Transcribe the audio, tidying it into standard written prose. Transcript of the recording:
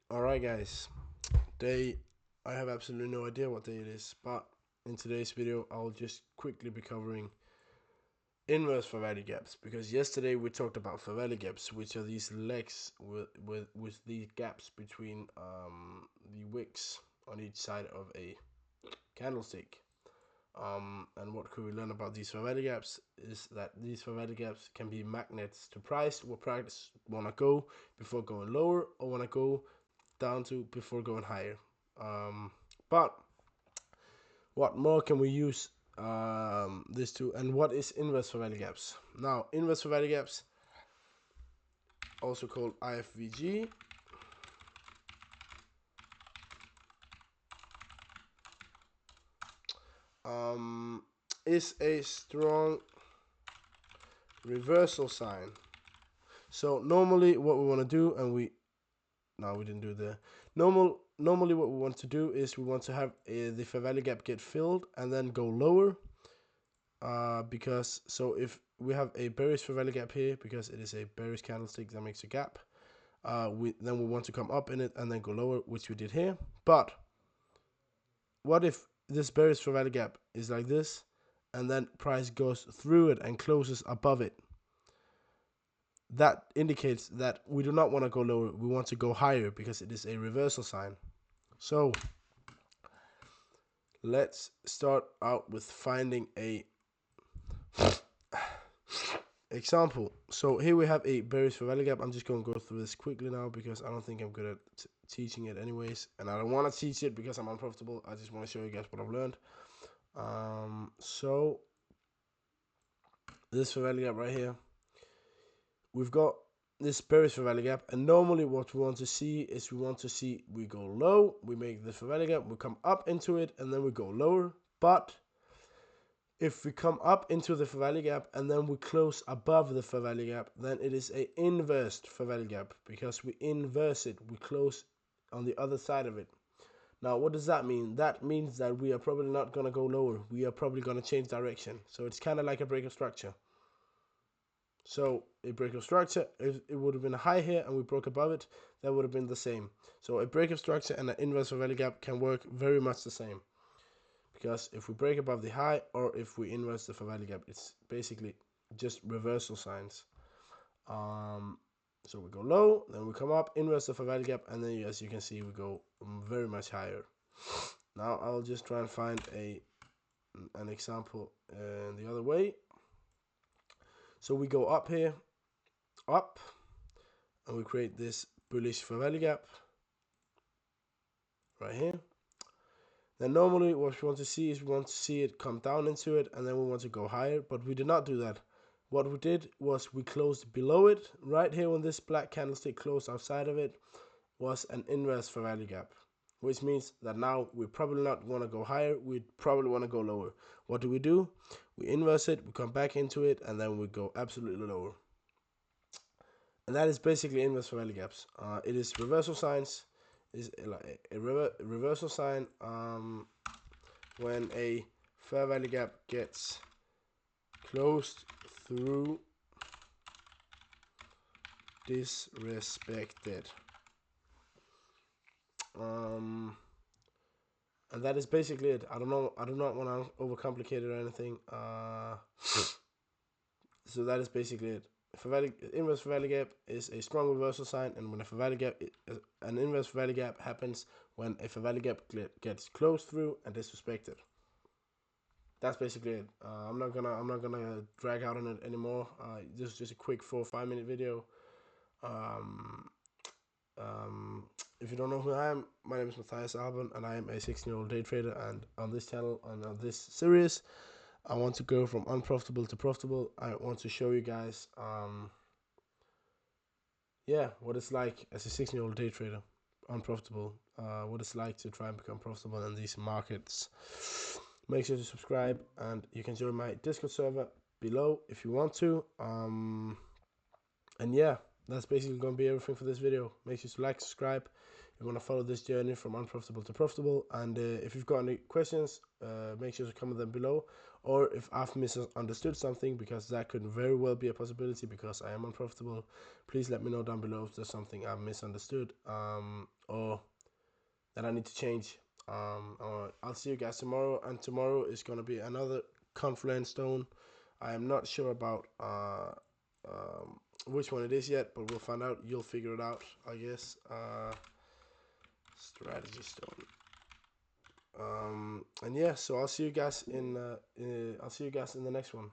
Alright guys, I have absolutely no idea what day it is, but in today's video I'll just quickly be covering inverse fair value gaps, because yesterday we talked about fair value gaps, which are these legs with these gaps between the wicks on each side of a candlestick. And what could we learn about these fair value gaps is that these fair value gaps can be magnets to price, where price wanna go before going lower, or wanna go down to before going higher. But what more can we use this to, and what is inverse fair value gaps? Now, inverse fair value gaps, also called iFVG, is a strong reversal sign. So normally what we want to do, and we didn't do the normally what we want to do is we want to have the fair value gap get filled and then go lower, because so if we have a bearish fair value gap here, because it is a bearish candlestick that makes a gap, we want to come up in it and then go lower, which we did here. But what if this bearish fair value gap is like this, and then price goes through it and closes above it? That indicates that we do not want to go lower, we want to go higher, because it is a reversal sign. So let's start out with finding a example. So here we have a bearish fair value gap. I'm just going to go through this quickly now, because I don't think I'm good at teaching it anyways, and I don't want to teach it because I'm unprofitable. I just want to show you guys what I've learned. So this fair value gap right here, we've got this bearish fair value gap, and normally what we want to see is we go low, we make the fair value gap, we come up into it, and then we go lower. But if we come up into the fair value gap and then we close above the fair value gap, then it is a inversed fair value gap, because we inverse it, we close on the other side of it. Now, what does that mean? That means that we are probably not going to go lower, we are probably going to change direction. So it's kind of like a break of structure. So a break of structure, if it would have been a high here and we broke above it, that would have been the same. So a break of structure and an inverse fair value gap can work very much the same, because if we break above the high or if we inverse the fair value gap, it's basically just reversal signs. So we go low, then we come up, inverse the fair value gap, and then as you can see, we go very much higher. Now I'll just try and find an example the other way. So we go up here, up, and we create this bullish fair value gap right here. Then normally what we want to see is we want to see it come down into it, and then we want to go higher, but we did not do that. What we did was we closed below it. Right here when this black candlestick closed outside of it was an inverse fair value gap, which means that now we probably not want to go higher, we probably want to go lower. What do? We inverse it, we come back into it, and then we go absolutely lower. And that is basically inverse fair value gaps. It is reversal signs, is like a reversal sign when a fair value gap gets closed through, disrespected. And that is basically it. I do not want to overcomplicate it or anything. So that is basically it. Inverse fair value gap is a strong reversal sign, and when a fair value gap, an inverse fair value gap happens when a fair value gap gets closed through and disrespected. That's basically it. I'm not gonna drag out on it anymore. This is just a quick 4 or 5 minute video. If you don't know who I am, my name is Matthias Alban, and I am a 16-year-old day trader. And on this channel, on this series, I want to go from unprofitable to profitable. I want to show you guys, what it's like as a 16-year-old day trader, unprofitable. What it's like to try and become profitable in these markets. Make sure to subscribe, and you can join my Discord server below if you want to. And yeah, that's basically going to be everything for this video. Make sure to like, subscribe. you want to follow this journey from unprofitable to profitable. And if you've got any questions, make sure to comment them below. Or if I've misunderstood something, because that could very well be a possibility because I am unprofitable, please let me know down below if there's something I've misunderstood or that I need to change. Or I'll see you guys tomorrow, and tomorrow is going to be another confluence stone. I am not sure about which one it is yet, but we'll find out. You'll figure it out, I guess. Strategy stone. And yeah, so I'll see you guys in the next one.